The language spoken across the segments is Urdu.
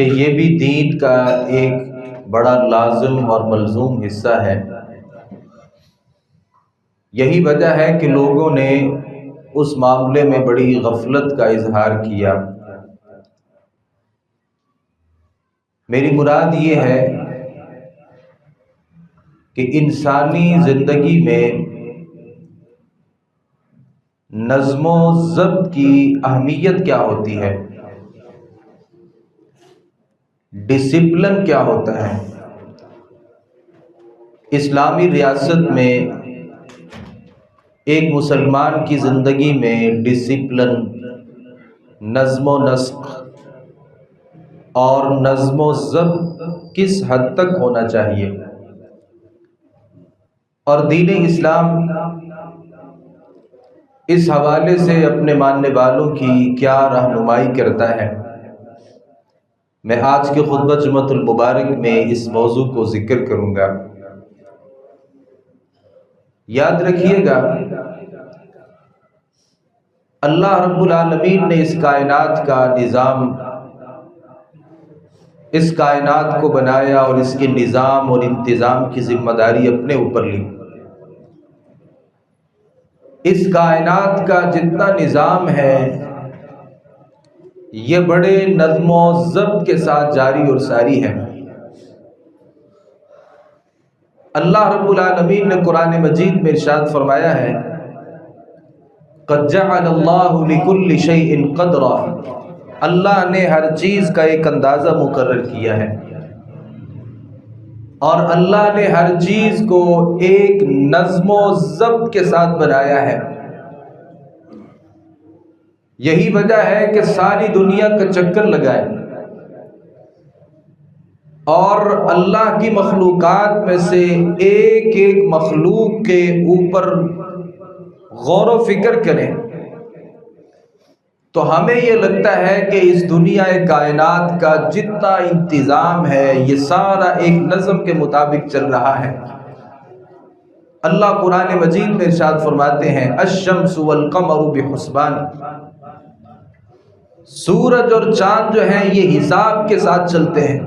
کہ یہ بھی دین کا ایک بڑا لازم اور ملزوم حصہ ہے۔ یہی وجہ ہے کہ لوگوں نے اس معاملے میں بڑی غفلت کا اظہار کیا۔ میری مراد یہ ہے کہ انسانی زندگی میں نظم و ضبط کی اہمیت کیا ہوتی ہے، ڈسپلن کیا ہوتا ہے۔ اسلامی ریاست میں ایک مسلمان کی زندگی میں ڈسپلن، نظم و نسق اور نظم و ضبط کس حد تک ہونا چاہیے، اور دین اسلام اس حوالے سے اپنے ماننے والوں کی کیا رہنمائی کرتا ہے، میں آج کے خطبہ جمعۃ المبارک میں اس موضوع کو ذکر کروں گا۔ یاد رکھیے گا، اللہ رب العالمین نے اس کائنات کا نظام، اس کائنات کو بنایا اور اس کے نظام اور انتظام کی ذمہ داری اپنے اوپر لی۔ اس کائنات کا جتنا نظام ہے یہ بڑے نظم و ضبط کے ساتھ جاری اور ساری ہے۔ اللہ رب العالمین نے قرآن مجید میں ارشاد فرمایا ہے، قَدْ جَعَلَ اللَّهُ لِكُلِّ شَيْءٍ قَدْرًا، اللہ نے ہر چیز کا ایک اندازہ مقرر کیا ہے، اور اللہ نے ہر چیز کو ایک نظم و ضبط کے ساتھ بنایا ہے۔ یہی وجہ ہے کہ ساری دنیا کا چکر لگائے اور اللہ کی مخلوقات میں سے ایک ایک مخلوق کے اوپر غور و فکر کریں تو ہمیں یہ لگتا ہے کہ اس دنیا کائنات کا جتنا انتظام ہے یہ سارا ایک نظم کے مطابق چل رہا ہے۔ اللہ قرآن مجید میں ارشاد فرماتے ہیں، الشمس والقمر بحسبان، سورج اور چاند جو ہیں یہ حساب کے ساتھ چلتے ہیں۔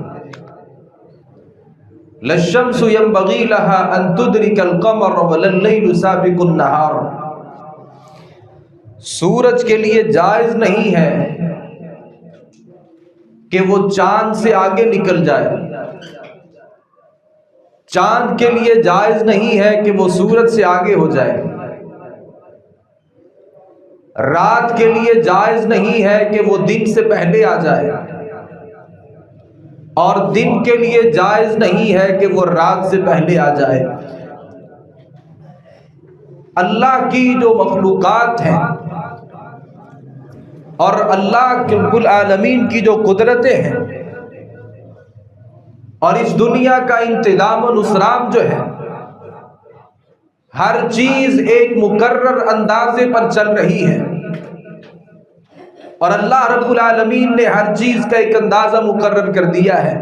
للشمس ينبغي لها ان تدرك القمر ولا الليل سابق النهار، سورج کے لیے جائز نہیں ہے کہ وہ چاند سے آگے نکل جائے، چاند کے لیے جائز نہیں ہے کہ وہ سورج سے آگے ہو جائے، رات کے لیے جائز نہیں ہے کہ وہ دن سے پہلے آ جائے، اور دن کے لیے جائز نہیں ہے کہ وہ رات سے پہلے آ جائے۔ اللہ کی جو مخلوقات ہیں اور اللہ کے رب العالمین کی جو قدرتیں ہیں اور اس دنیا کا انتظام و نظام جو ہے، ہر چیز ایک مقرر اندازے پر چل رہی ہے، اور اللہ رب العالمین نے ہر چیز کا ایک اندازہ مقرر کر دیا ہے۔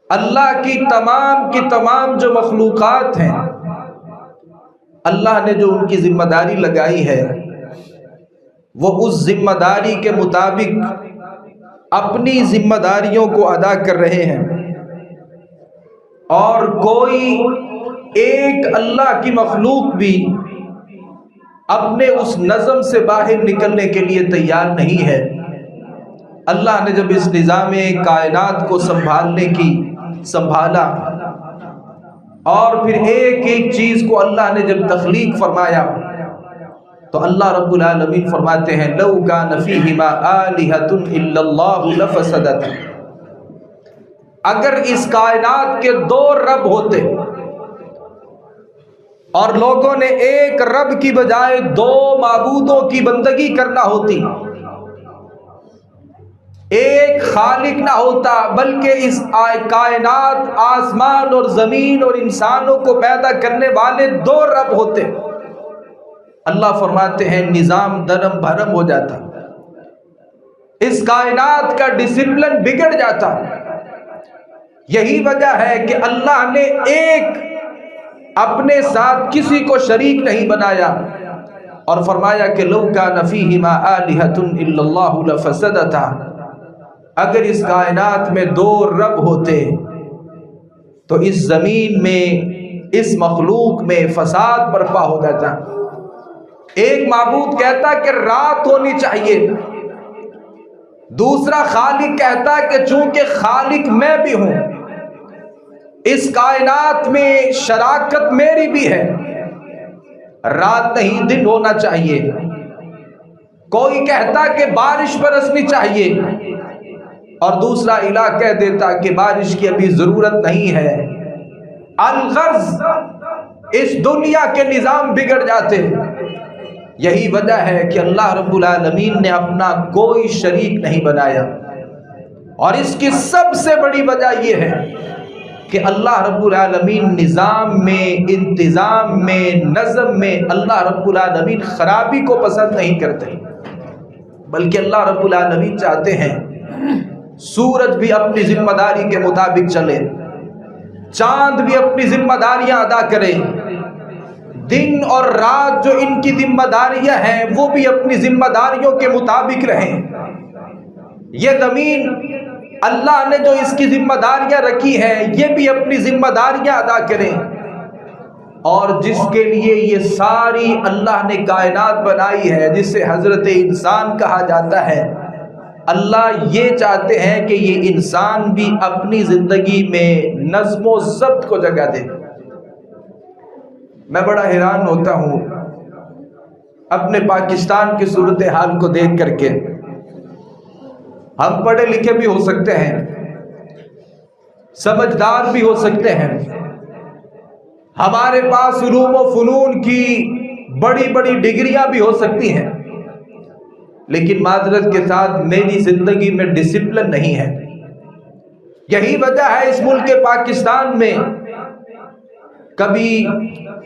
اللہ کی تمام جو مخلوقات ہیں، اللہ نے جو ان کی ذمہ داری لگائی ہے وہ اس ذمہ داری کے مطابق اپنی ذمہ داریوں کو ادا کر رہے ہیں، اور کوئی ایک اللہ کی مخلوق بھی اپنے اس نظم سے باہر نکلنے کے لیے تیار نہیں ہے۔ اللہ نے جب اس نظام کائنات کو سنبھالا اور پھر ایک ایک چیز کو اللہ نے جب تخلیق فرمایا تو اللہ رب العالمین فرماتے ہیں، لو کان فیہما آلہۃ الا اللہ لفسدتا، اگر اس کائنات کے دو رب ہوتے اور لوگوں نے ایک رب کی بجائے دو معبودوں کی بندگی کرنا ہوتی، ایک خالق نہ ہوتا بلکہ اس کائنات، آسمان اور زمین اور انسانوں کو پیدا کرنے والے دو رب ہوتے، اللہ فرماتے ہیں نظام درم بھرم ہو جاتا، اس کائنات کا ڈسپلن بگڑ جاتا۔ یہی وجہ ہے کہ اللہ نے ایک اپنے ساتھ کسی کو شریک نہیں بنایا اور فرمایا کہ لو کان فیہما آلہۃ الا اللہ لفسدتا، اگر اس کائنات میں دو رب ہوتے تو اس زمین میں، اس مخلوق میں فساد برپا ہو جاتا۔ ایک معبود کہتا کہ رات ہونی چاہیے، دوسرا خالق کہتا کہ چونکہ خالق میں بھی ہوں، اس کائنات میں شراکت میری بھی ہے، رات نہیں دن ہونا چاہیے۔ کوئی کہتا کہ بارش برسنی چاہیے اور دوسرا الہ کہہ دیتا کہ بارش کی ابھی ضرورت نہیں ہے۔ الغرض اس دنیا کے نظام بگڑ جاتے۔ یہی وجہ ہے کہ اللہ رب العالمین نے اپنا کوئی شریک نہیں بنایا، اور اس کی سب سے بڑی وجہ یہ ہے کہ اللہ رب العالمین نظام میں، انتظام میں، نظم میں اللہ رب العالمین خرابی کو پسند نہیں کرتے، بلکہ اللہ رب العالمین چاہتے ہیں سورج بھی اپنی ذمہ داری کے مطابق چلے، چاند بھی اپنی ذمہ داریاں ادا کرے، دن اور رات جو ان کی ذمہ داریاں ہیں وہ بھی اپنی ذمہ داریوں کے مطابق رہیں۔ یہ زمین اللہ نے جو اس کی ذمہ داریاں رکھی ہیں یہ بھی اپنی ذمہ داریاں ادا کریں، اور جس کے لیے یہ ساری اللہ نے کائنات بنائی ہے، جسے حضرت انسان کہا جاتا ہے، اللہ یہ چاہتے ہیں کہ یہ انسان بھی اپنی زندگی میں نظم و ضبط کو جگہ دے۔ میں بڑا حیران ہوتا ہوں اپنے پاکستان کی صورتحال کو دیکھ کر کے۔ ہم پڑھے لکھے بھی ہو سکتے ہیں، سمجھدار بھی ہو سکتے ہیں، ہمارے پاس علوم و فنون کی بڑی بڑی ڈگریاں بھی ہو سکتی ہیں، لیکن معذرت کے ساتھ میری زندگی میں ڈسپلن نہیں ہے۔ یہی وجہ ہے اس ملک پاکستان میں کبھی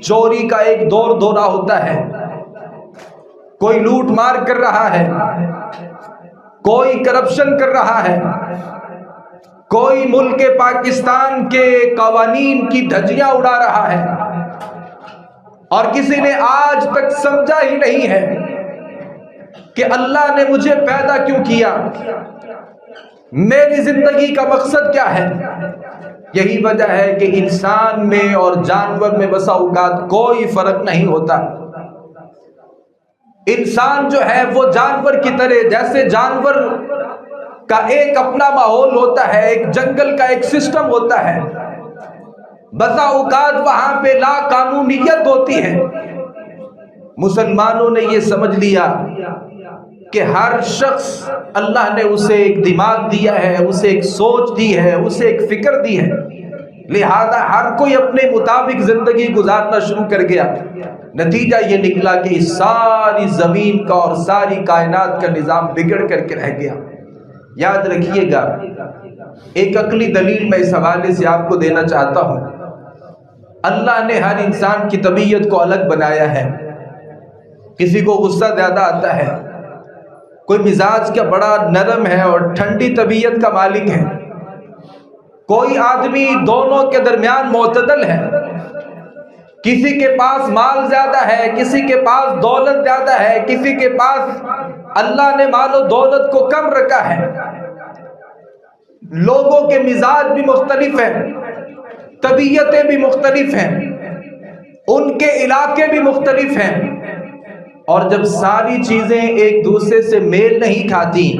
چوری کا ایک دور دورہ ہوتا ہے، کوئی لوٹ مار کر رہا ہے، کوئی کرپشن کر رہا ہے، کوئی ملک پاکستان کے قوانین کی دھجیاں اڑا رہا ہے، اور کسی نے آج تک سمجھا ہی نہیں ہے کہ اللہ نے مجھے پیدا کیوں کیا، میری زندگی کا مقصد کیا ہے۔ یہی وجہ ہے کہ انسان میں اور جانور میں بسا اوقات کوئی فرق نہیں ہوتا۔ انسان جو ہے وہ جانور کی طرح، جیسے جانور کا ایک اپنا ماحول ہوتا ہے، ایک جنگل کا ایک سسٹم ہوتا ہے، بسا اوقات وہاں پہ لا قانونیت ہوتی ہے۔ مسلمانوں نے یہ سمجھ لیا کہ ہر شخص اللہ نے اسے ایک دماغ دیا ہے، اسے ایک سوچ دی ہے، اسے ایک فکر دی ہے، لہذا ہر کوئی اپنے مطابق زندگی گزارنا شروع کر گیا۔ نتیجہ یہ نکلا کہ اس ساری زمین کا اور ساری کائنات کا نظام بگڑ کر کے رہ گیا۔ یاد رکھیے گا، ایک عقلی دلیل میں اس حوالے سے آپ کو دینا چاہتا ہوں۔ اللہ نے ہر انسان کی طبیعت کو الگ بنایا ہے۔ کسی کو غصہ زیادہ آتا ہے، کوئی مزاج کا بڑا نرم ہے اور ٹھنڈی طبیعت کا مالک ہے، کوئی آدمی دونوں کے درمیان معتدل ہے، کسی کے پاس مال زیادہ ہے، کسی کے پاس دولت زیادہ ہے، کسی کے پاس اللہ نے مال و دولت کو کم رکھا ہے۔ لوگوں کے مزاج بھی مختلف ہیں، طبیعتیں بھی مختلف ہیں، ان کے علاقے بھی مختلف ہیں، اور جب ساری چیزیں ایک دوسرے سے میل نہیں کھاتی،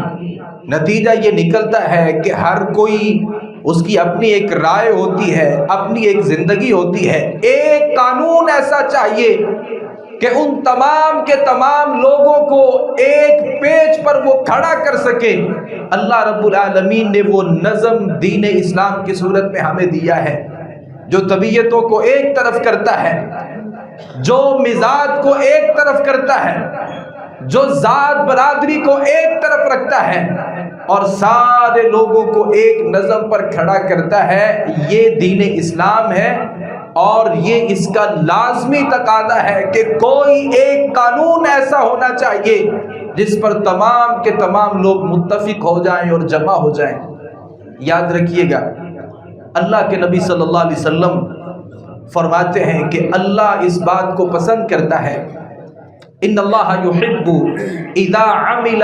نتیجہ یہ نکلتا ہے کہ ہر کوئی، اس کی اپنی ایک رائے ہوتی ہے، اپنی ایک زندگی ہوتی ہے۔ ایک قانون ایسا چاہیے کہ ان تمام کے تمام لوگوں کو ایک پیج پر وہ کھڑا کر سکے۔ اللہ رب العالمین نے وہ نظم دین اسلام کی صورت میں ہمیں دیا ہے، جو طبیعتوں کو ایک طرف کرتا ہے، جو مزاج کو ایک طرف کرتا ہے، جو ذات برادری کو ایک طرف رکھتا ہے اور سارے لوگوں کو ایک نظم پر کھڑا کرتا ہے۔ یہ دین اسلام ہے، اور یہ اس کا لازمی تقاضا ہے کہ کوئی ایک قانون ایسا ہونا چاہیے جس پر تمام کے تمام لوگ متفق ہو جائیں اور جمع ہو جائیں۔ یاد رکھیے گا، اللہ کے نبی صلی اللہ علیہ وسلم فرماتے ہیں کہ اللہ اس بات کو پسند کرتا ہے، ان اللہ یحب اذا عمل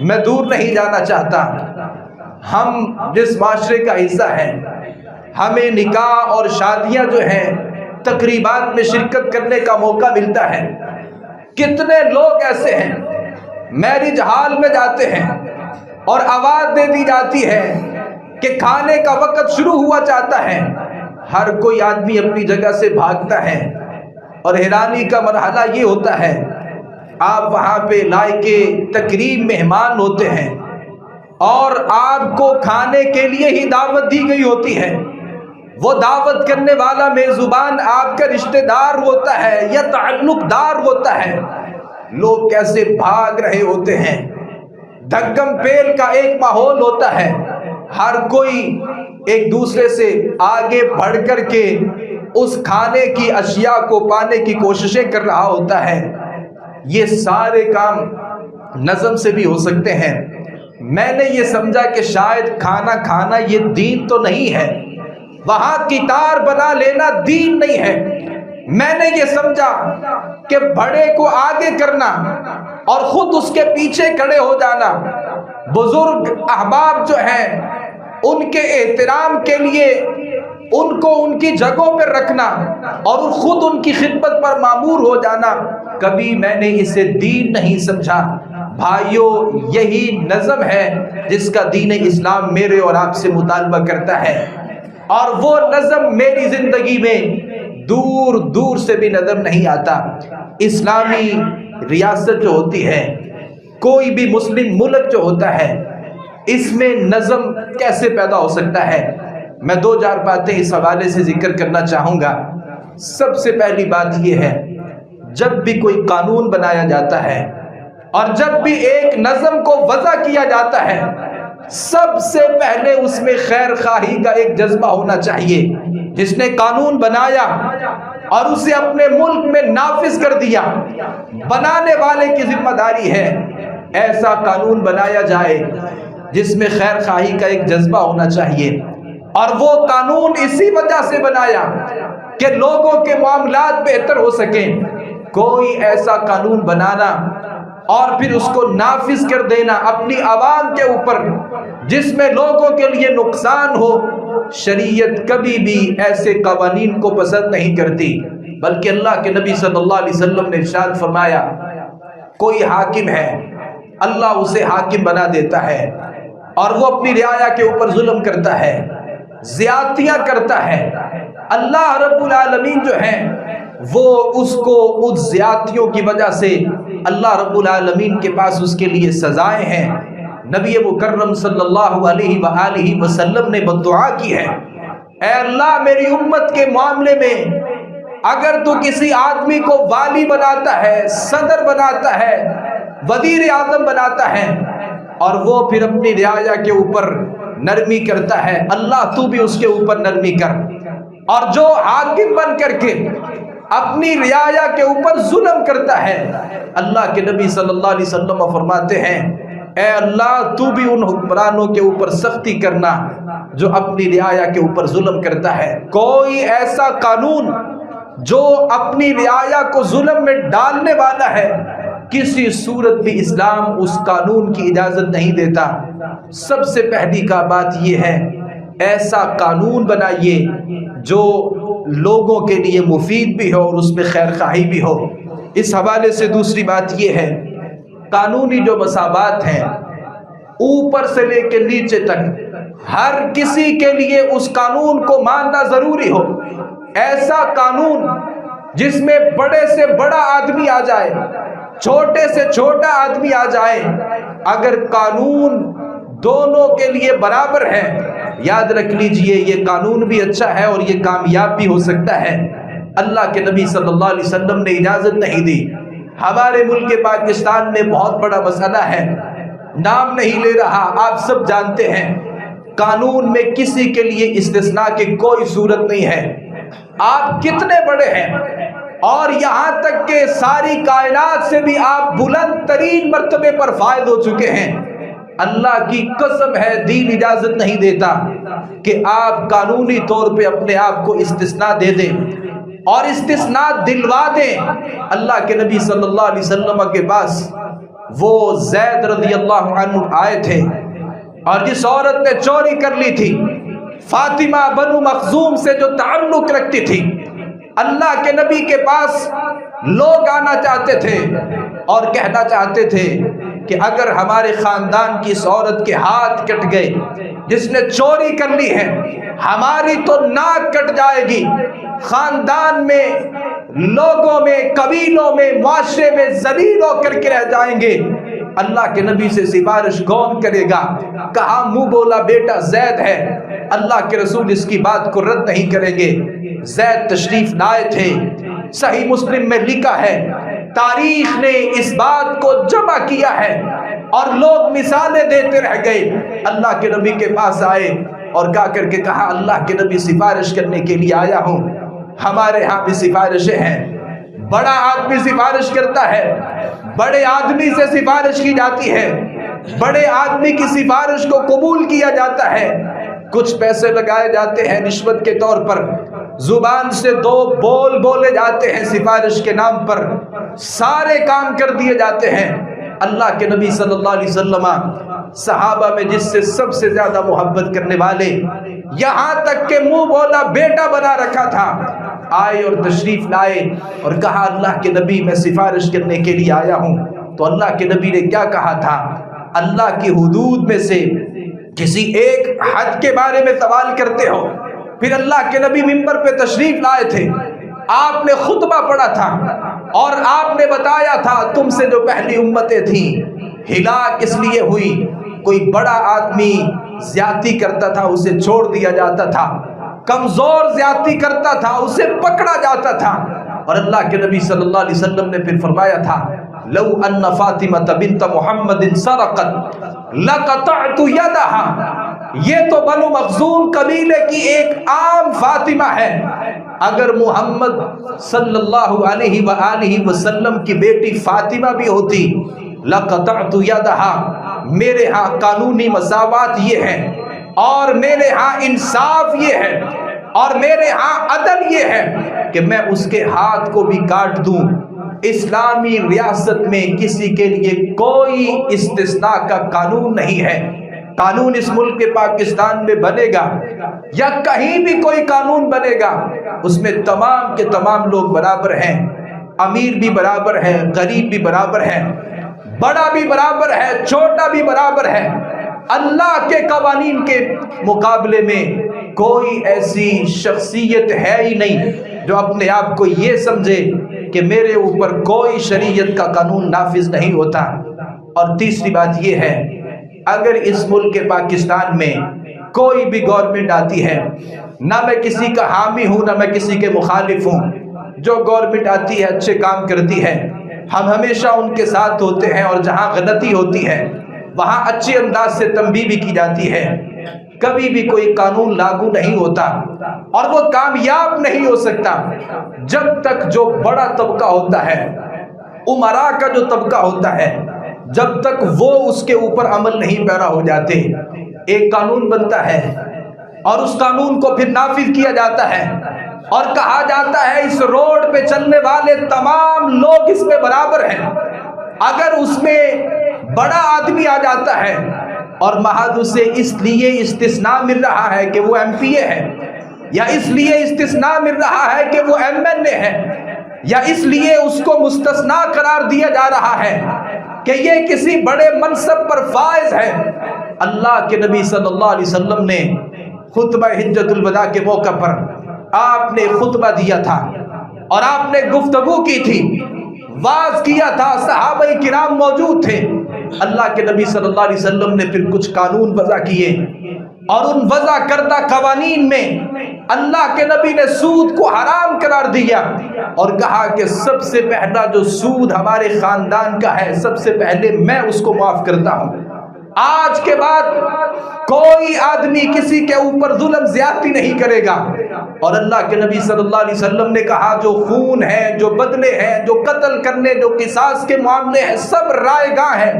میں دور نہیں جانا چاہتا، ہم جس معاشرے کا حصہ ہیں، ہمیں نکاح اور شادیاں جو ہیں تقریبات میں شرکت کرنے کا موقع ملتا ہے۔ کتنے لوگ ایسے ہیں میرج ہال میں جاتے ہیں اور آواز دے دی جاتی ہے کہ کھانے کا وقت شروع ہوا چاہتا ہے، ہر کوئی آدمی اپنی جگہ سے بھاگتا ہے، اور حیرانی کا مرحلہ یہ ہوتا ہے آپ وہاں پہ لائقے تکریم مہمان ہوتے ہیں اور آپ کو کھانے کے لیے ہی دعوت دی گئی ہوتی ہے، وہ دعوت کرنے والا میزبان آپ کا رشتہ دار ہوتا ہے یا تعلق دار ہوتا ہے، لوگ کیسے بھاگ رہے ہوتے ہیں، دھگم پیل کا ایک ماحول ہوتا ہے، ہر کوئی ایک دوسرے سے آگے بڑھ کر کے اس کھانے کی اشیاء کو پانے کی کوششیں کر رہا ہوتا ہے۔ یہ سارے کام نظم سے بھی ہو سکتے ہیں۔ میں نے یہ سمجھا کہ شاید کھانا کھانا یہ دین تو نہیں ہے، وہاں کتار بنا لینا دین نہیں ہے۔ میں نے یہ سمجھا کہ بڑے کو آگے کرنا اور خود اس کے پیچھے کھڑے ہو جانا، بزرگ احباب جو ہیں ان کے احترام کے لیے ان کو ان کی جگہوں پر رکھنا اور خود ان کی خدمت پر مامور ہو جانا، کبھی میں نے اسے دین نہیں سمجھا۔ بھائیو، یہی نظم ہے جس کا دین اسلام میرے اور آپ سے مطالبہ کرتا ہے، اور وہ نظم میری زندگی میں دور دور سے بھی نظر نہیں آتا۔ اسلامی ریاست جو ہوتی ہے، کوئی بھی مسلم ملک جو ہوتا ہے، اس میں نظم کیسے پیدا ہو سکتا ہے؟ میں 2-4 باتیں اس حوالے سے ذکر کرنا چاہوں گا۔ سب سے پہلی بات یہ ہے، جب بھی کوئی قانون بنایا جاتا ہے اور جب بھی ایک نظم کو وضع کیا جاتا ہے، سب سے پہلے اس میں خیر خواہی کا ایک جذبہ ہونا چاہیے۔ جس نے قانون بنایا اور اسے اپنے ملک میں نافذ کر دیا، بنانے والے کی ذمہ داری ہے ایسا قانون بنایا جائے جس میں خیر خواہی کا ایک جذبہ ہونا چاہیے، اور وہ قانون اسی وجہ سے بنایا کہ لوگوں کے معاملات بہتر ہو سکیں۔ کوئی ایسا قانون بنانا اور پھر اس کو نافذ کر دینا اپنی عوام کے اوپر جس میں لوگوں کے لیے نقصان ہو، شریعت کبھی بھی ایسے قوانین کو پسند نہیں کرتی۔ بلکہ اللہ کے نبی صلی اللہ علیہ وسلم نے ارشاد فرمایا، کوئی حاکم ہے، اللہ اسے حاکم بنا دیتا ہے اور وہ اپنی رعایا کے اوپر ظلم کرتا ہے، زیادتیاں کرتا ہے، اللہ رب العالمین جو ہیں وہ اس کو اس زیادتیوں کی وجہ سے اللہ رب العالمین کے پاس اس کے لیے سزائیں ہیں۔ نبی مکرم صلی اللہ علیہ وآلہ وسلم نے بددعا کی ہے، اے اللہ میری امت کے معاملے میں اگر تو کسی آدمی کو والی بناتا ہے، صدر بناتا ہے، وزیر اعظم بناتا ہے اور وہ پھر اپنی رعایا کے اوپر نرمی کرتا ہے، اللہ تو بھی اس کے اوپر نرمی کر۔ اور جو حاکم بن کر کے اپنی رعایا کے اوپر ظلم کرتا ہے، اللہ کے نبی صلی اللہ علیہ وسلم فرماتے ہیں، اے اللہ تو بھی ان حکمرانوں کے اوپر سختی کرنا جو اپنی رعایا کے اوپر ظلم کرتا ہے۔ کوئی ایسا قانون جو اپنی رعایا کو ظلم میں ڈالنے والا ہے، کسی صورت بھی اسلام اس قانون کی اجازت نہیں دیتا۔ سب سے پہلی کا بات یہ ہے، ایسا قانون بنائیے جو لوگوں کے لیے مفید بھی ہو اور اس میں خیر خواہی بھی ہو۔ اس حوالے سے دوسری بات یہ ہے، قانونی جو مساوات ہیں اوپر سے لے کے نیچے تک ہر کسی کے لیے اس قانون کو ماننا ضروری ہو۔ ایسا قانون جس میں بڑے سے بڑا آدمی آ جائے، چھوٹے سے چھوٹا آدمی آ جائے، اگر قانون دونوں کے لیے برابر ہے، یاد رکھ لیجئے یہ قانون بھی اچھا ہے اور یہ کامیاب بھی ہو سکتا ہے۔ اللہ کے نبی صلی اللہ علیہ وسلم نے اجازت نہیں دی۔ ہمارے ملک پاکستان میں بہت بڑا مسئلہ ہے، نام نہیں لے رہا، آپ سب جانتے ہیں، قانون میں کسی کے لیے استثناء کی کوئی صورت نہیں ہے۔ آپ کتنے بڑے ہیں اور یہاں تک کہ ساری کائنات سے بھی آپ بلند ترین مرتبے پر فائز ہو چکے ہیں، اللہ کی قسم ہے دین اجازت نہیں دیتا کہ آپ قانونی طور پہ اپنے آپ کو استثناء دے دیں۔ اور استثناء دلوا دیں۔ اللہ کے نبی صلی اللہ علیہ وسلم کے پاس وہ زید رضی اللہ عنہ آئے تھے، اور جس عورت نے چوری کر لی تھی، فاطمہ بنو مخزوم سے جو تعلق رکھتی تھی، اللہ کے نبی کے پاس لوگ آنا چاہتے تھے اور کہنا چاہتے تھے کہ اگر ہمارے خاندان کی اس عورت کے ہاتھ کٹ گئے جس نے چوری کر لی ہے، ہماری تو ناک کٹ جائے گی، خاندان میں، لوگوں میں، قبیلوں میں، معاشرے میں ذلیل ہو کر کے رہ جائیں گے۔ اللہ کے نبی سے سفارش کون کرے گا؟ کہا منہ بولا بیٹا زید ہے، اللہ کے رسول اس کی بات کو رد نہیں کریں گے۔ زید تشریف لائے تھے، صحیح مسلم میں لکھا ہے، تاریخ نے اس بات کو جمع کیا ہے، اور لوگ مثالیں دیتے رہ گئے۔ اللہ کے نبی کے پاس آئے اور کہا کر کے کہا اللہ کے نبی سفارش کرنے کے لیے آیا ہوں۔ ہمارے ہاں بھی سفارشیں ہیں، بڑا آدمی سفارش کرتا ہے، بڑے آدمی سے سفارش کی جاتی ہے، بڑے آدمی کی سفارش کو قبول کیا جاتا ہے، کچھ پیسے لگائے جاتے ہیں رشوت کے طور پر، زبان سے دو بول بولے جاتے ہیں سفارش کے نام پر، سارے کام کر دیے جاتے ہیں۔ اللہ کے نبی صلی اللہ علیہ وسلم صحابہ میں جس سے سب سے زیادہ محبت کرنے والے، یہاں تک کہ منہ بولا بیٹا بنا رکھا تھا، آئے اور تشریف لائے اور کہا اللہ کے نبی میں سفارش کرنے کے لیے آیا ہوں۔ تو اللہ کے نبی نے کیا کہا تھا؟ اللہ کی حدود میں سے کسی ایک حد کے بارے میں سوال کرتے ہو؟ پھر اللہ کے نبی منبر پہ تشریف لائے تھے، آپ نے خطبہ پڑھا تھا اور آپ نے بتایا تھا تم سے جو پہلی امتیں تھیں ہلاک اس لیے ہوئی، کوئی بڑا آدمی زیادتی کرتا تھا اسے چھوڑ دیا جاتا تھا، کمزور زیادتی کرتا تھا اسے پکڑا جاتا تھا، اور اللہ کے نبی صلی اللہ علیہ وسلم نے پھر فرمایا تھا لو ان فاطمہ بنت محمد سرقت لقطعت یدها، یہ تو بنو مخزوم قبیلے کی ایک عام فاطمہ ہے، اگر محمد صلی اللہ علیہ وآلہ وسلم کی بیٹی فاطمہ بھی ہوتی لقطعت یدها، میرے ہاں قانونی مساوات یہ ہے، اور میرے ہاں انصاف یہ ہے، اور میرے ہاں عدل یہ ہے کہ میں اس کے ہاتھ کو بھی کاٹ دوں۔ اسلامی ریاست میں کسی کے لیے کوئی استثناء کا قانون نہیں ہے۔ قانون اس ملک کے پاکستان میں بنے گا یا کہیں بھی کوئی قانون بنے گا، اس میں تمام کے تمام لوگ برابر ہیں، امیر بھی برابر ہے، غریب بھی برابر ہے، بڑا بھی برابر ہے، چھوٹا بھی برابر ہے۔ اللہ کے قوانین کے مقابلے میں کوئی ایسی شخصیت ہے ہی نہیں جو اپنے آپ کو یہ سمجھے کہ میرے اوپر کوئی شریعت کا قانون نافذ نہیں ہوتا۔ اور تیسری بات یہ ہے، اگر اس ملک پاکستان میں کوئی بھی گورنمنٹ آتی ہے، نہ میں کسی کا حامی ہوں نہ میں کسی کے مخالف ہوں، جو گورنمنٹ آتی ہے اچھے کام کرتی ہے، ہم ہمیشہ ان کے ساتھ ہوتے ہیں، اور جہاں غلطی ہوتی ہے وہاں اچھے انداز سے تنبیہ بھی کی جاتی ہے۔ کبھی بھی کوئی قانون لاگو نہیں ہوتا اور وہ کامیاب نہیں ہو سکتا جب تک جو بڑا طبقہ ہوتا ہے، امراء کا جو طبقہ ہوتا ہے، جب تک وہ اس کے اوپر عمل نہیں پیرا ہو جاتے۔ ایک قانون بنتا ہے اور اس قانون کو پھر نافذ کیا جاتا ہے اور کہا جاتا ہے اس روڈ پہ چلنے والے تمام لوگ اس میں برابر ہیں۔ اگر اس میں بڑا آدمی آ جاتا ہے اور محض اسے اس لیے استثناء مل رہا ہے کہ وہ ایم پی اے ہے، یا اس لیے استثناء مل رہا ہے کہ وہ ایم ایل اے ہے، یا اس لیے اس کو مستثنیٰ قرار دیا جا رہا ہے کہ یہ کسی بڑے منصب پر فائز ہے، اللہ کے نبی صلی اللہ علیہ وسلم نے خطبہ حجۃ الوداع کے موقع پر آپ نے خطبہ دیا تھا اور آپ نے گفتگو کی تھی، واز کیا تھا، صحابہ کرام موجود تھے۔ اللہ کے نبی صلی اللہ علیہ وسلم نے پھر کچھ قانون وضع کیے، اور ان وضع کردہ قوانین میں اللہ کے نبی نے سود کو حرام قرار دیا اور کہا کہ سب سے پہلا جو سود ہمارے خاندان کا ہے، سب سے پہلے میں اس کو معاف کرتا ہوں۔ آج کے بعد کوئی آدمی کسی کے اوپر ظلم زیادتی نہیں کرے گا، اور اللہ کے نبی صلی اللہ علیہ وسلم نے کہا جو خون ہے، جو بدلے ہیں، جو قتل کرنے، جو قصاص کے معاملے ہیں، سب رائے گاہ ہیں،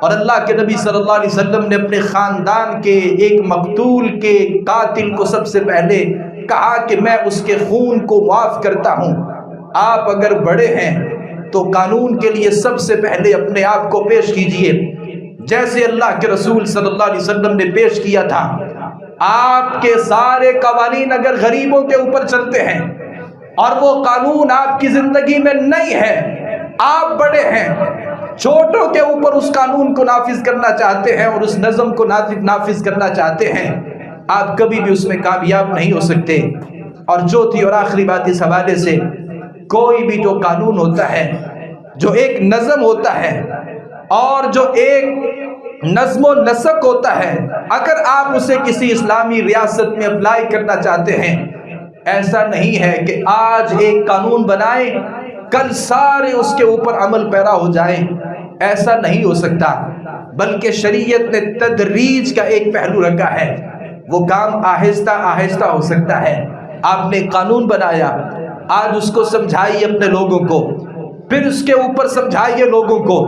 اور اللہ کے نبی صلی اللہ علیہ وسلم نے اپنے خاندان کے ایک مقتول کے قاتل کو سب سے پہلے کہا کہ میں اس کے خون کو معاف کرتا ہوں، آپ اگر بڑے ہیں تو قانون کے لیے سب سے پہلے اپنے آپ کو پیش کیجئے، جیسے اللہ کے رسول صلی اللہ علیہ وسلم نے پیش کیا تھا۔ آپ کے سارے قوانین اگر غریبوں کے اوپر چلتے ہیں اور وہ قانون آپ کی زندگی میں نہیں ہے، آپ بڑے ہیں، چھوٹوں کے اوپر اس قانون کو نافذ کرنا چاہتے ہیں اور اس نظم کو نافذ کرنا چاہتے ہیں، آپ کبھی بھی اس میں کامیاب نہیں ہو سکتے۔ اور چوتھی اور آخری بات اس حوالے سے، کوئی بھی جو قانون ہوتا ہے، جو ایک نظم ہوتا ہے اور جو ایک نظم و نسق ہوتا ہے، اگر آپ اسے کسی اسلامی ریاست میں اپلائی کرنا چاہتے ہیں، ایسا نہیں ہے کہ آج ایک قانون بنائیں کل سارے اس کے اوپر عمل پیرا ہو جائیں، ایسا نہیں ہو سکتا، بلکہ شریعت نے تدریج کا ایک پہلو رکھا ہے، وہ کام آہستہ آہستہ ہو سکتا ہے۔ آپ نے قانون بنایا، آج اس کو سمجھائیے اپنے لوگوں کو، پھر اس کے اوپر سمجھائیے لوگوں کو،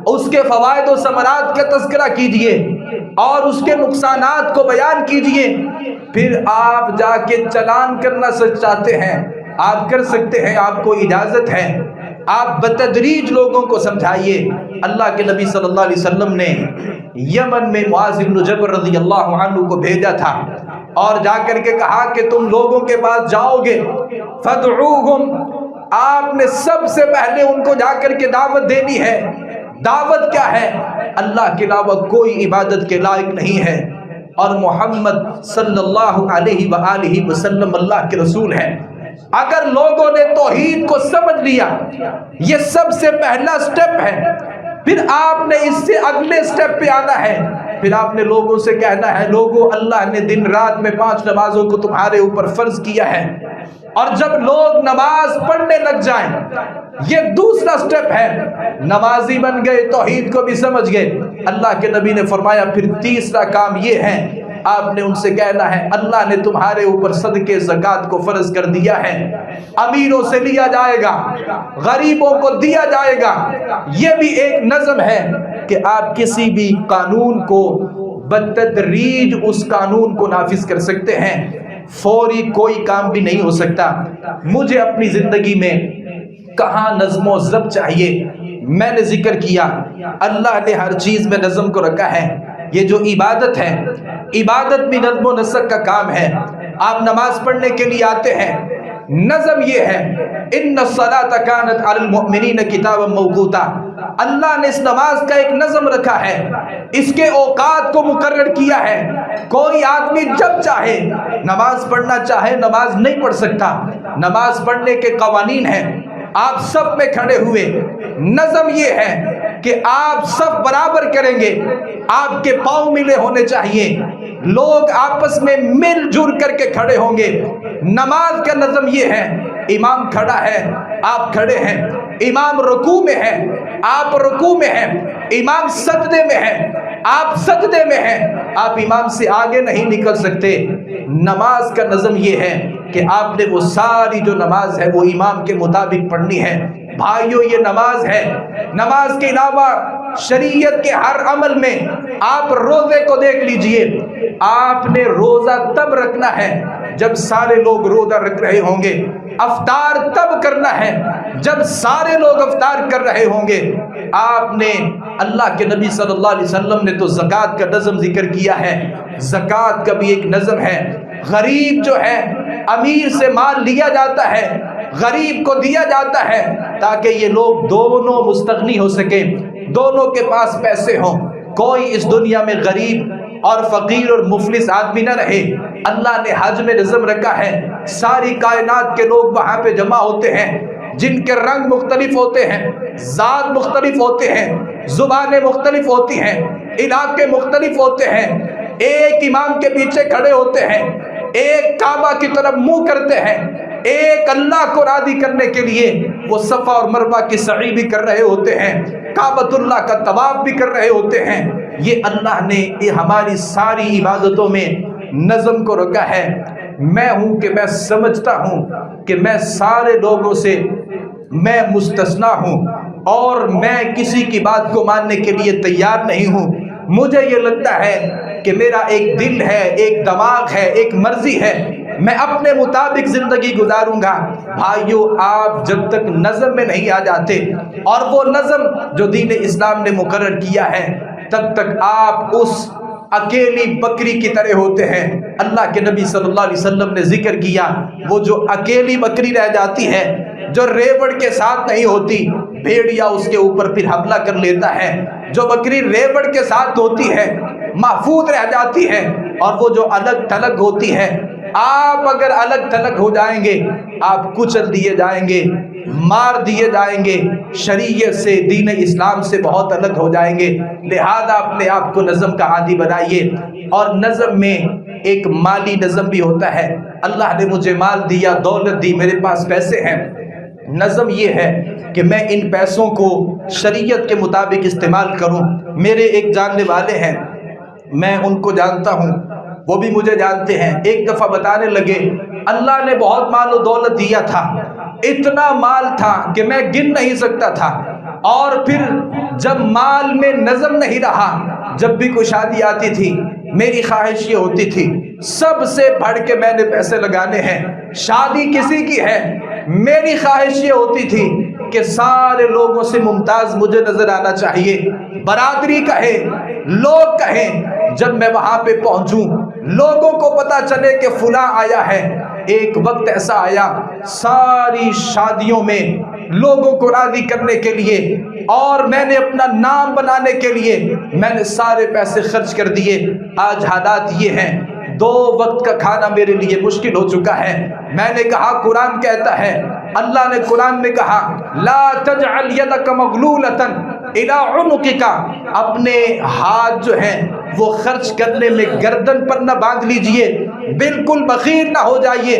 اس کے فوائد و ثمرات کا تذکرہ کیجئے اور اس کے نقصانات کو بیان کیجئے، پھر آپ جا کے چلان کرنا چاہتے ہیں، آپ کر سکتے ہیں، آپ کو اجازت ہے، آپ بتدریج لوگوں کو سمجھائیے۔ اللہ کے نبی صلی اللہ علیہ وسلم نے یمن میں معاذ بن جبل رضی اللہ عنہ کو بھیجا تھا اور جا کر کے کہا کہ تم لوگوں کے پاس جاؤ گے، فدعوہم، آپ نے سب سے پہلے ان کو جا کر کے دعوت دینی ہے۔ دعوت کیا ہے؟ اللہ کے علاوہ کوئی عبادت کے لائق نہیں ہے اور محمد صلی اللہ علیہ وآلہ وسلم اللہ کے رسول ہیں۔ اگر لوگوں نے توحید کو سمجھ لیا، یہ سب سے پہلا سٹیپ ہے، پھر آپ نے اس سے اگلے سٹیپ پہ آنا ہے، پھر آپ نے لوگوں سے کہنا ہے، لوگوں اللہ نے دن رات میں 5 نمازوں کو تمہارے اوپر فرض کیا ہے، اور جب لوگ نماز پڑھنے لگ جائیں، یہ دوسرا سٹیپ ہے، نمازی بن گئے، توحید کو بھی سمجھ گئے، اللہ کے نبی نے فرمایا پھر تیسرا کام یہ ہے، آپ نے ان سے کہنا ہے اللہ نے تمہارے اوپر صدقے زکوٰۃ کو فرض کر دیا ہے، امیروں سے لیا جائے گا، غریبوں کو دیا جائے گا۔ یہ بھی ایک نظم ہے کہ آپ کسی بھی قانون کو بتدریج اس قانون کو نافذ کر سکتے ہیں، فوری کوئی کام بھی نہیں ہو سکتا۔ مجھے اپنی زندگی میں کہاں نظم و ضبط چاہیے؟ میں نے ذکر کیا اللہ نے ہر چیز میں نظم کو رکھا ہے۔ یہ جو عبادت ہے، عبادت بھی نظم و نسق کا کام ہے۔ آپ نماز پڑھنے کے لیے آتے ہیں، نظم یہ ہے ان الصلاۃ کانت علی المؤمنین کتابا موقوتا، اللہ نے اس نماز کا ایک نظم رکھا ہے، اس کے اوقات کو مقرر کیا ہے۔ کوئی آدمی جب چاہے نماز پڑھنا چاہے نماز نہیں پڑھ سکتا، نماز پڑھنے کے قوانین ہیں۔ آپ سب میں کھڑے ہوئے، نظم یہ ہے کہ آپ سب برابر کریں گے، آپ کے پاؤں ملے ہونے چاہیے، لوگ آپس میں مل جل کر کے کھڑے ہوں گے۔ نماز کا نظم یہ ہے، امام کھڑا ہے، آپ کھڑے ہیں، امام رکوع میں ہے، آپ رکوع میں ہیں، امام سجدے میں ہے، آپ سجدے میں ہیں، آپ امام سے آگے نہیں نکل سکتے۔ نماز کا نظم یہ ہے کہ آپ نے وہ ساری جو نماز ہے وہ امام کے مطابق پڑھنی ہے۔ بھائیو یہ نماز ہے۔ نماز کے علاوہ شریعت کے ہر عمل میں آپ روزے کو دیکھ لیجئے، آپ نے روزہ تب رکھنا ہے جب سارے لوگ روزہ رکھ رہے ہوں گے، افطار تب کرنا ہے جب سارے لوگ افطار کر رہے ہوں گے۔ آپ نے اللہ کے نبی صلی اللہ علیہ وسلم نے تو زکوٰۃ کا نظم ذکر کیا ہے، زکوٰۃ کا بھی ایک نظم ہے۔ غریب جو ہے امیر سے مال لیا جاتا ہے، غریب کو دیا جاتا ہے تاکہ یہ لوگ دونوں مستغنی ہو سکیں، دونوں کے پاس پیسے ہوں، کوئی اس دنیا میں غریب اور فقیر اور مفلس آدمی نہ رہے۔ اللہ نے حج میں نظم رکھا ہے، ساری کائنات کے لوگ وہاں پہ جمع ہوتے ہیں، جن کے رنگ مختلف ہوتے ہیں، ذات مختلف ہوتے ہیں، زبانیں مختلف ہوتی ہیں، علاقے مختلف ہوتے ہیں، ایک امام کے پیچھے کھڑے ہوتے ہیں، ایک کعبہ کی طرف منہ کرتے ہیں، ایک اللہ کو راضی کرنے کے لیے وہ صفا اور مروہ کی سعی بھی کر رہے ہوتے ہیں، کعبۃ اللہ کا طواف بھی کر رہے ہوتے ہیں۔ یہ اللہ نے یہ ہماری ساری عبادتوں میں نظم کو رکھا ہے۔ میں ہوں کہ میں سمجھتا ہوں کہ میں سارے لوگوں سے میں مستثنا ہوں، اور میں کسی کی بات کو ماننے کے لیے تیار نہیں ہوں۔ مجھے یہ لگتا ہے کہ میرا ایک دل ہے، ایک دماغ ہے، ایک مرضی ہے، میں اپنے مطابق زندگی گزاروں گا۔ بھائیو، آپ جب تک نظم میں نہیں آ جاتے، اور وہ نظم جو دین اسلام نے مقرر کیا ہے، تب تک آپ اس اکیلی بکری کی طرح ہوتے ہیں۔ اللہ کے نبی صلی اللہ علیہ وسلم نے ذکر کیا، وہ جو اکیلی بکری رہ جاتی ہے، جو ریوڑ کے ساتھ نہیں ہوتی، بھیڑیا اس کے اوپر پھر حملہ کر لیتا ہے۔ جو بکری ریوڑ کے ساتھ ہوتی ہے، محفوظ رہ جاتی ہے، اور وہ جو الگ تھلگ ہوتی ہے، آپ اگر الگ تھلگ ہو جائیں گے، آپ کچل دیے جائیں گے، مار دیے جائیں گے، شریعت سے، دین اسلام سے بہت الگ ہو جائیں گے۔ لہذا اپنے آپ کو نظم کا عادی بنائیے۔ اور نظم میں ایک مالی نظم بھی ہوتا ہے۔ اللہ نے مجھے مال دیا، دولت دی، میرے پاس پیسے ہیں۔ نظم یہ ہے کہ میں ان پیسوں کو شریعت کے مطابق استعمال کروں۔ میرے ایک جاننے والے ہیں، میں ان کو جانتا ہوں، وہ بھی مجھے جانتے ہیں۔ ایک دفعہ بتانے لگے، اللہ نے بہت مال و دولت دیا تھا، اتنا مال تھا کہ میں گن نہیں سکتا تھا، اور پھر جب مال میں نظم نہیں رہا، جب بھی کوئی شادی آتی تھی، میری خواہش یہ ہوتی تھی سب سے بڑھ کے میں نے پیسے لگانے ہیں۔ شادی کسی کی ہے، میری خواہش یہ ہوتی تھی کہ سارے لوگوں سے ممتاز مجھے نظر آنا چاہیے۔ برادری کہے، لوگ کہیں، جب میں وہاں پہ پہنچوں، لوگوں کو پتا چلے کہ فلاں آیا ہے۔ ایک وقت ایسا آیا، ساری شادیوں میں لوگوں کو راضی کرنے کے لیے اور میں نے اپنا نام بنانے کے لیے میں نے سارے پیسے خرچ کر دیے۔ آج حالات یہ ہیں، 2 وقت کا کھانا میرے لیے مشکل ہو چکا ہے۔ میں نے کہا، قرآن کہتا ہے، اللہ نے قرآن میں کہا، لا تجعل یدک مغلولۃ الی عنقک، اپنے ہاتھ جو ہیں وہ خرچ کرنے میں گردن پر نہ باندھ لیجئے، بالکل بخیل نہ ہو جائیے،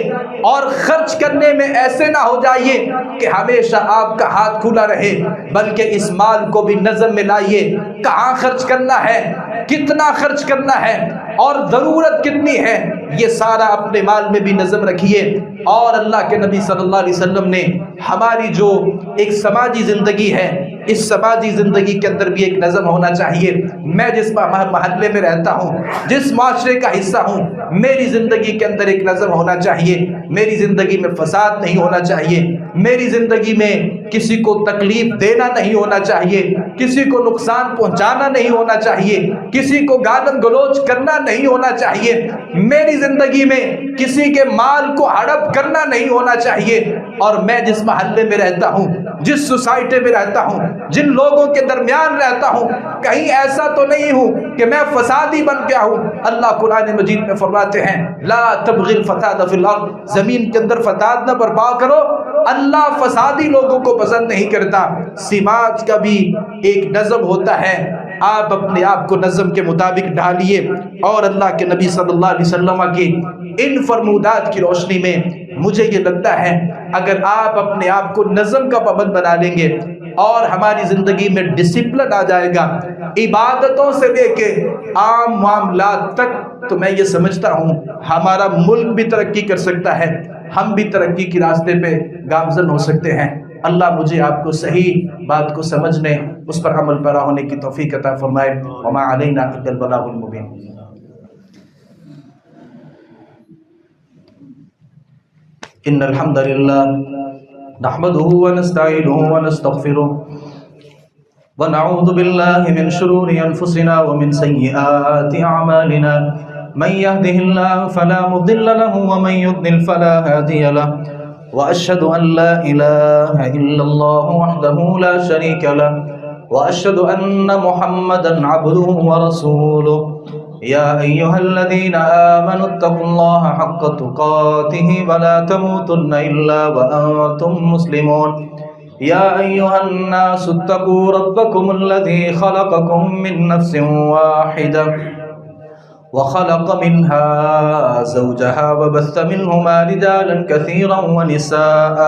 اور خرچ کرنے میں ایسے نہ ہو جائیے کہ ہمیشہ آپ کا ہاتھ کھلا رہے، بلکہ اس مال کو بھی نظم میں لائیے۔ کہاں خرچ کرنا ہے، کتنا خرچ کرنا ہے، اور ضرورت کتنی ہے، یہ سارا اپنے مال میں بھی نظم رکھیے۔ اور اللہ کے نبی صلی اللہ علیہ وسلم نے ہماری جو ایک سماجی زندگی ہے، اس سماجی زندگی کے اندر بھی ایک نظم ہونا چاہیے۔ میں جس محلے میں رہتا ہوں، جس معاشرے کا حصہ ہوں، میری زندگی کے اندر ایک نظم ہونا چاہیے۔ میری زندگی میں فساد نہیں ہونا چاہیے، میری زندگی میں کسی کو تکلیف دینا نہیں ہونا چاہیے، کسی کو نقصان پہنچانا نہیں ہونا چاہیے، کسی کو گالن گلوچ کرنا نہیں ہونا چاہیے، میری زندگی میں کسی کے مال کو ہڑپ کرنا نہیں ہونا چاہیے۔ اور میں جس محلے میں رہتا ہوں، جس سوسائٹی میں رہتا ہوں، جن لوگوں کے درمیان رہتا ہوں، کہیں ایسا تو نہیں ہوں کہ میں فسادی بن گیا ہوں۔ اللہ قرآن مجید میں فرماتے ہیں، لا تبغی الفساد فی الارض، زمین کے اندر فساد نہ برپا کرو، اللہ فسادی لوگوں کو پسند نہیں کرتا۔ سماج کا بھی ایک نظم ہوتا ہے، آپ اپنے آپ کو نظم کے مطابق ڈھالیے، اور اللہ کے نبی صلی اللہ علیہ وسلم کی ان فرمودات کی روشنی میں مجھے یہ لگتا ہے، اگر آپ اپنے آپ کو نظم کا پابند بنا لیں گے اور ہماری زندگی میں ڈسپلن آ جائے گا، عبادتوں سے لے کے عام معاملات تک، تو میں یہ سمجھتا ہوں ہمارا ملک بھی ترقی کر سکتا ہے، ہم بھی ترقی کے راستے پہ گامزن ہو سکتے ہیں۔ اللہ مجھے آپ کو صحیح بات کو سمجھنے، اس پر عمل پیرا ہونے کی توفیق عطا فرمائے۔ وما علینا الا البلاغ المبین۔ ان الحمد للہ نحمده ونستعینه ونستغفره ونعوذ بالله من شرور انفسنا ومن سیئات اعمالنا، من يهده الله فلا مضل له ومن يضلل فلا هادي له، واشهد ان لا اله الا الله وحده لا شريك له، واشهد ان محمدا عبده ورسوله۔ يا أيها الذين آمنوا اتقوا الله حق تقاته ولا تموتن إلا وأنتم مسلمون۔ يا أيها الناس اتقوا ربكم الذي خلقكم من نفس واحدة وخلق منها زوجها وبث منهما رجالا كثيرا ونساء،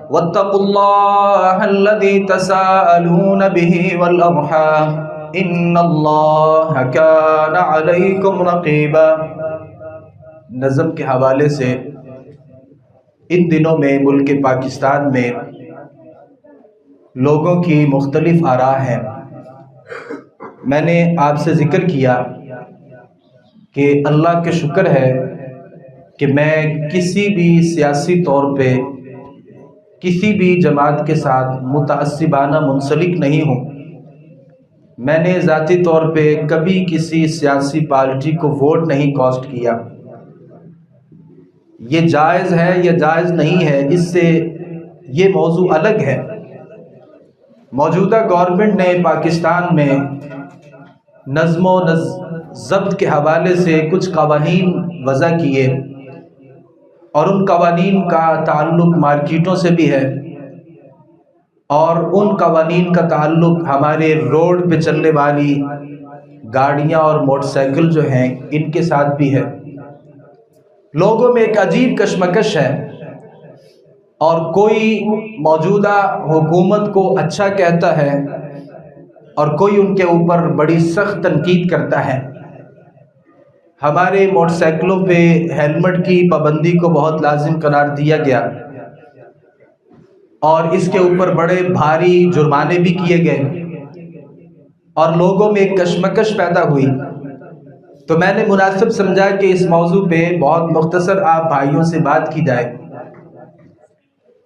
واتقوا الله الذي تساءلون به والأرحام ان اللہ کان علیکم رقیبا۔ نظم کے حوالے سے ان دنوں میں ملک پاکستان میں لوگوں کی مختلف آراء ہیں۔ میں نے آپ سے ذکر کیا کہ اللہ کے شکر ہے کہ میں کسی بھی سیاسی طور پہ کسی بھی جماعت کے ساتھ متعصبانہ منسلک نہیں ہوں۔ میں نے ذاتی طور پہ کبھی کسی سیاسی پارٹی کو ووٹ نہیں کاسٹ کیا۔ یہ جائز ہے یا جائز نہیں ہے، اس سے یہ موضوع الگ ہے۔ موجودہ گورنمنٹ نے پاکستان میں نظم و ضبط کے حوالے سے کچھ قوانین وضع کیے، اور ان قوانین کا تعلق مارکیٹوں سے بھی ہے، اور ان قوانین کا تعلق ہمارے روڈ پہ چلنے والی گاڑیاں اور موٹر سائیکل جو ہیں ان کے ساتھ بھی ہے۔ لوگوں میں ایک عجیب کشمکش ہے، اور کوئی موجودہ حکومت کو اچھا کہتا ہے اور کوئی ان کے اوپر بڑی سخت تنقید کرتا ہے۔ ہمارے موٹر سائیکلوں پہ ہیلمٹ کی پابندی کو بہت لازم قرار دیا گیا، اور اس کے اوپر بڑے بھاری جرمانے بھی کیے گئے، اور لوگوں میں ایک کشمکش پیدا ہوئی۔ تو میں نے مناسب سمجھا کہ اس موضوع پہ بہت مختصر آپ بھائیوں سے بات کی جائے۔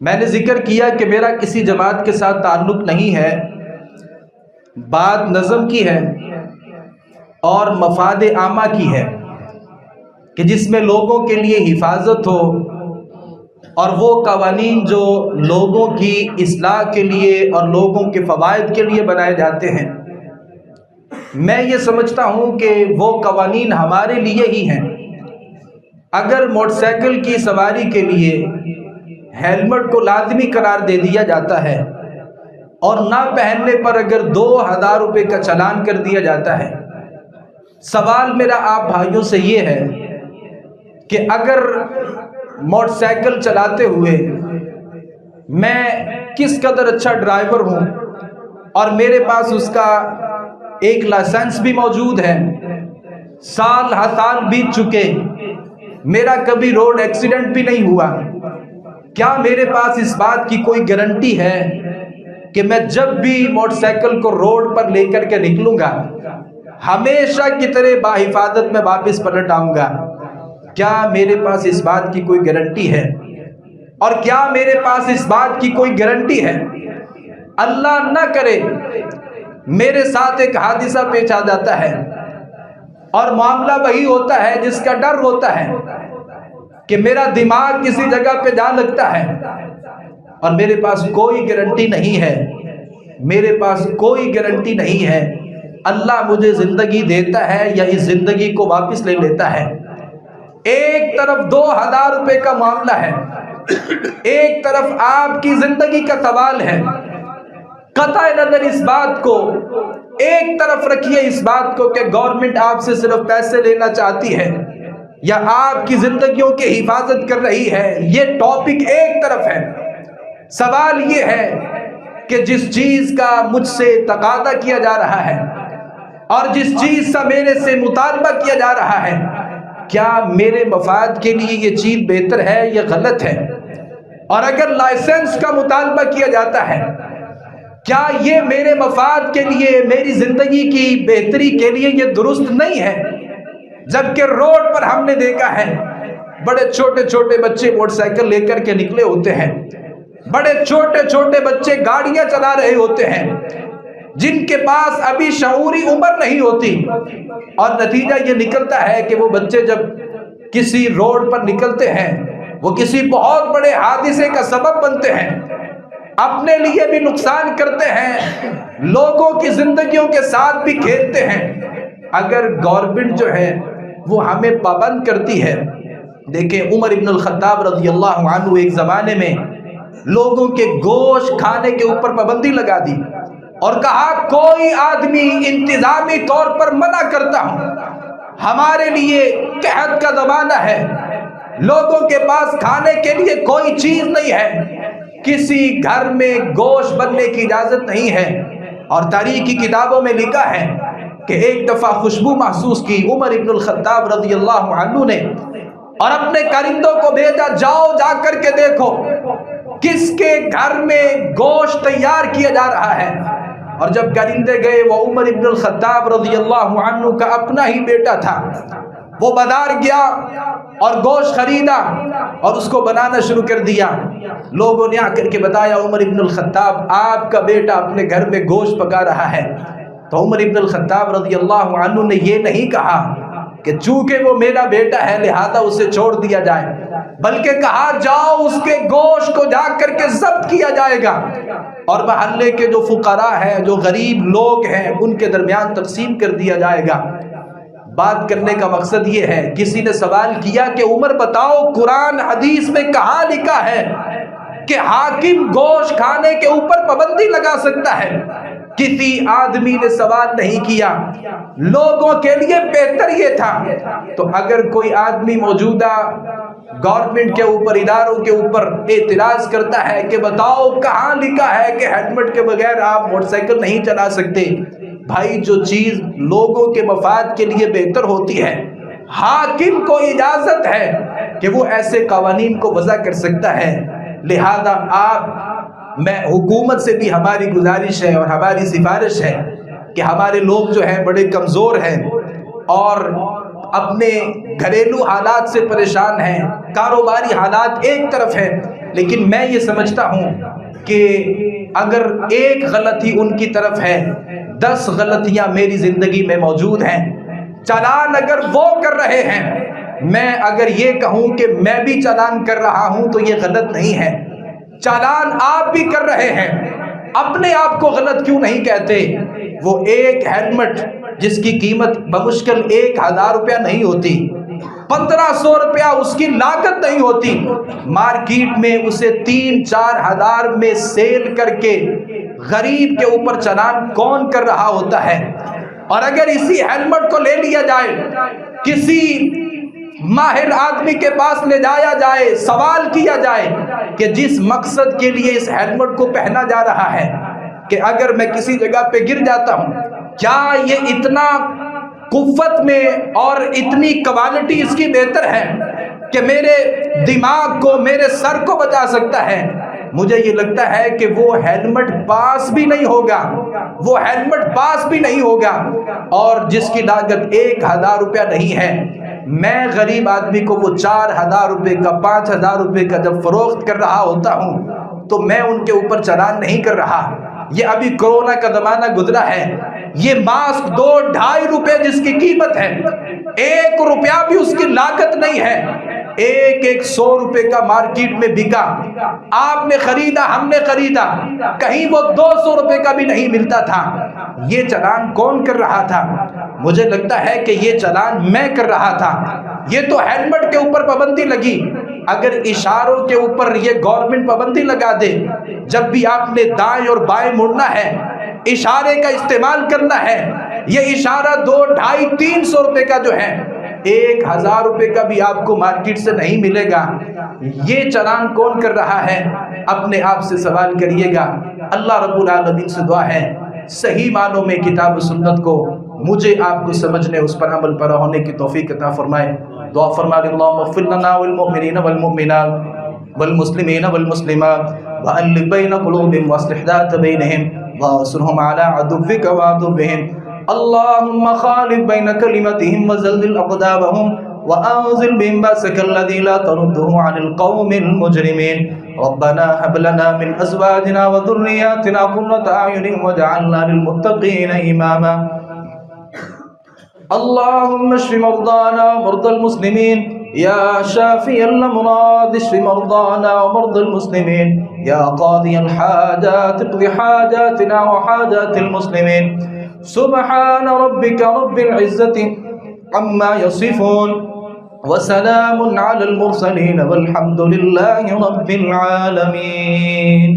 میں نے ذکر کیا کہ میرا کسی جماعت کے ساتھ تعلق نہیں ہے، بات نظم کی ہے اور مفاد عامہ کی ہے، کہ جس میں لوگوں کے لیے حفاظت ہو، اور وہ قوانین جو لوگوں کی اصلاح کے لیے اور لوگوں کے فوائد کے لیے بنائے جاتے ہیں، میں یہ سمجھتا ہوں کہ وہ قوانین ہمارے لیے ہی ہیں۔ اگر موٹر سائیکل کی سواری کے لیے ہیلمٹ کو لازمی قرار دے دیا جاتا ہے، اور نہ پہننے پر اگر 2000 روپے کا چالان کر دیا جاتا ہے، سوال میرا آپ بھائیوں سے یہ ہے کہ اگر موٹر سائیکل چلاتے ہوئے میں کس قدر اچھا ڈرائیور ہوں، اور میرے پاس اس کا ایک لائسنس بھی موجود ہے، سال ہر سال بیت چکے، میرا کبھی روڈ ایکسیڈنٹ بھی نہیں ہوا، کیا میرے پاس اس بات کی کوئی گارنٹی ہے کہ میں جب بھی موٹر سائیکل کو روڈ پر لے کر کے نکلوں گا ہمیشہ کی طرح باحفاظت میں واپس پلٹ آؤں گا؟ کیا میرے پاس اس بات کی کوئی گارنٹی ہے؟ اور کیا میرے پاس اس بات کی کوئی گارنٹی ہے اللہ نہ کرے میرے ساتھ ایک حادثہ پیش آ جاتا ہے، اور معاملہ وہی ہوتا ہے جس کا ڈر ہوتا ہے کہ میرا دماغ کسی جگہ پہ جا لگتا ہے، اور میرے پاس کوئی گارنٹی نہیں ہے، میرے پاس کوئی گارنٹی نہیں ہے اللہ مجھے زندگی دیتا ہے یا اس زندگی کو واپس لے لیتا ہے۔ ایک طرف 2000 روپے کا معاملہ ہے، ایک طرف آپ کی زندگی کا سوال ہے۔ قطع نظر اس بات کو ایک طرف رکھیے، اس بات کو کہ گورنمنٹ آپ سے صرف پیسے لینا چاہتی ہے یا آپ کی زندگیوں کی حفاظت کر رہی ہے، یہ ٹاپک ایک طرف ہے۔ سوال یہ ہے کہ جس چیز کا مجھ سے تقاضا کیا جا رہا ہے اور جس چیز سے میرے سے مطالبہ کیا جا رہا ہے، کیا میرے مفاد کے لیے یہ چیز بہتر ہے یا غلط ہے؟ اور اگر لائسنس کا مطالبہ کیا جاتا ہے، کیا یہ میرے مفاد کے لیے، میری زندگی کی بہتری کے لیے یہ درست نہیں ہے؟ جبکہ روڈ پر ہم نے دیکھا ہے بڑے چھوٹے چھوٹے بچے موٹر سائیکل لے کر کے نکلے ہوتے ہیں، بڑے چھوٹے چھوٹے بچے گاڑیاں چلا رہے ہوتے ہیں جن کے پاس ابھی شعوری عمر نہیں ہوتی، اور نتیجہ یہ نکلتا ہے کہ وہ بچے جب کسی روڈ پر نکلتے ہیں وہ کسی بہت بڑے حادثے کا سبب بنتے ہیں، اپنے لیے بھی نقصان کرتے ہیں، لوگوں کی زندگیوں کے ساتھ بھی کھیلتے ہیں۔ اگر گورنمنٹ جو ہے وہ ہمیں پابند کرتی ہے، دیکھیں عمر ابن الخطاب رضی اللہ عنہ ایک زمانے میں لوگوں کے گوشت کھانے کے اوپر پابندی لگا دی اور کہا کوئی آدمی انتظامی طور پر منع کرتا ہوں، ہمارے لیے قحط کا زمانہ ہے، لوگوں کے پاس کھانے کے لیے کوئی چیز نہیں ہے، کسی گھر میں گوشت بننے کی اجازت نہیں ہے۔ اور تاریخ کی کتابوں میں لکھا ہے کہ ایک دفعہ خوشبو محسوس کی عمر ابن الخطاب رضی اللہ عنہ نے، اور اپنے کارندوں کو بھیجا جاؤ جا کر کے دیکھو کس کے گھر میں گوشت تیار کیا جا رہا ہے. اور جب گرندے گئے، وہ عمر ابن الخطاب رضی اللہ عنہ کا اپنا ہی بیٹا تھا، وہ بازار گیا اور گوشت خریدا اور اس کو بنانا شروع کر دیا. لوگوں نے آ کر کے بتایا عمر ابن الخطاب آپ کا بیٹا اپنے گھر میں گوشت پکا رہا ہے. تو عمر ابن الخطاب رضی اللہ عنہ نے یہ نہیں کہا کہ چونکہ وہ میرا بیٹا ہے لہذا اسے چھوڑ دیا جائے، بلکہ کہا جاؤ اس کے گوشت کو جا کر کے ضبط کیا جائے گا اور محلے کے جو فقراء ہیں، جو غریب لوگ ہیں، ان کے درمیان تقسیم کر دیا جائے گا. بات کرنے کا مقصد یہ ہے، کسی نے سوال کیا کہ عمر بتاؤ قرآن حدیث میں کہاں لکھا ہے کہ حاکم گوشت کھانے کے اوپر پابندی لگا سکتا ہے؟ کسی آدمی نے سوال نہیں کیا. لوگوں کے لیے بہتر یہ تھا تو اگر کوئی آدمی موجودہ گورنمنٹ کے اوپر، اداروں کے اوپر اعتراض کرتا ہے کہ بتاؤ کہاں لکھا ہے کہ ہیلمٹ کے بغیر آپ موٹر سائیکل نہیں چلا سکتے. بھائی جو چیز لوگوں کے مفاد کے لیے بہتر ہوتی ہے، حاکم کو اجازت ہے کہ وہ ایسے قوانین کو وضع کر سکتا ہے. لہذا میں حکومت سے بھی ہماری گزارش ہے اور ہماری سفارش ہے کہ ہمارے لوگ جو ہیں بڑے کمزور ہیں اور اپنے گھریلو حالات سے پریشان ہیں، کاروباری حالات ایک طرف ہیں، لیکن میں یہ سمجھتا ہوں کہ اگر ایک غلطی ان کی طرف ہے، 10 غلطیاں میری زندگی میں موجود ہیں. چالان اگر وہ کر رہے ہیں، میں اگر یہ کہوں کہ میں بھی چالان کر رہا ہوں تو یہ غلط نہیں ہے. چالان آپ بھی کر رہے ہیں، اپنے آپ کو غلط کیوں نہیں کہتے؟ وہ ایک ہیلمٹ جس کی قیمت بمشکل 1000 روپیہ نہیں ہوتی، 1500 روپیہ اس کی لاگت نہیں ہوتی، مارکیٹ میں اسے 3-4 ہزار میں سیل کر کے غریب کے اوپر چالان کون کر رہا ہوتا ہے؟ اور اگر اسی ہیلمٹ کو لے لیا جائے، کسی ماہر آدمی کے پاس لے جایا جائے، سوال کیا جائے کہ جس مقصد کے لیے اس ہیلمٹ کو پہنا جا رہا ہے، کہ اگر میں کسی جگہ پہ گر جاتا ہوں، کیا یہ اتنا قوت میں اور اتنی کوالٹی اس کی بہتر ہے کہ میرے دماغ کو، میرے سر کو بچا سکتا ہے؟ مجھے یہ لگتا ہے کہ وہ ہیلمٹ پاس بھی نہیں ہوگا، وہ ہیلمٹ پاس بھی نہیں ہوگا. اور جس کی لاگت 1000 روپیہ نہیں ہے، میں غریب آدمی کو وہ 4000 روپے کا، 5000 روپے کا جب فروخت کر رہا ہوتا ہوں تو میں ان کے اوپر چالان نہیں کر رہا. یہ ابھی کرونا کا زمانہ گزرا ہے، یہ ماسک 2-2.5 روپے جس کی قیمت ہے، 1 روپیہ بھی اس کی لاگت نہیں ہے، ایک 100 روپے کا مارکیٹ میں بکا، آپ نے خریدا، ہم نے خریدا، کہیں وہ 200 روپے کا بھی نہیں ملتا تھا. یہ چالان کون کر رہا تھا؟ مجھے لگتا ہے کہ یہ چالان میں کر رہا تھا. یہ تو ہیلمٹ کے اوپر پابندی لگی، اگر اشاروں کے اوپر یہ گورنمنٹ پابندی لگا دے، جب بھی آپ نے دائیں اور بائیں مڑنا ہے، اشارے کا استعمال کرنا ہے، یہ اشارہ 200-250-300 روپے کا جو ہے، 1000 روپے کا بھی آپ کو مارکیٹ سے نہیں ملے گا. یہ چالان کون کر رہا ہے؟ اپنے آپ سے سوال کریے گا. اللہ رب العالمین سے دعا ہے صحیح معنوں میں کتاب و سنت کو مجھے آپ کو سمجھنے، اس پر عمل پر ہونے کی توفیق عطا فرمائے. دعا فرمائے اللہم اغفر لنا والمؤمنین والمؤمنات والمسلمین والمسلمات وألف بین قلوبهم واصلح ذات بینہم وانصرهم على عدوک وعدوهم. اللهم خالف بين كلمتهم وزلزل أقدامهم وأنزل بهم بأسك الذي لا ترده عن القوم المجرمين. ربنا هب لنا من أزواجنا وذرياتنا قرة أعين واجعلنا للمتقين إماما. اللهم اشف مرضانا ومرضى المسلمين يا شافي الأمراض اشف مرضانا ومرضى المسلمين يا قاضي الحاجات اقض حاجاتنا وحاجات المسلمين. سبحان ربك رب العزة عما يصفون وسلام على المرسلين والحمد لله رب العالمين.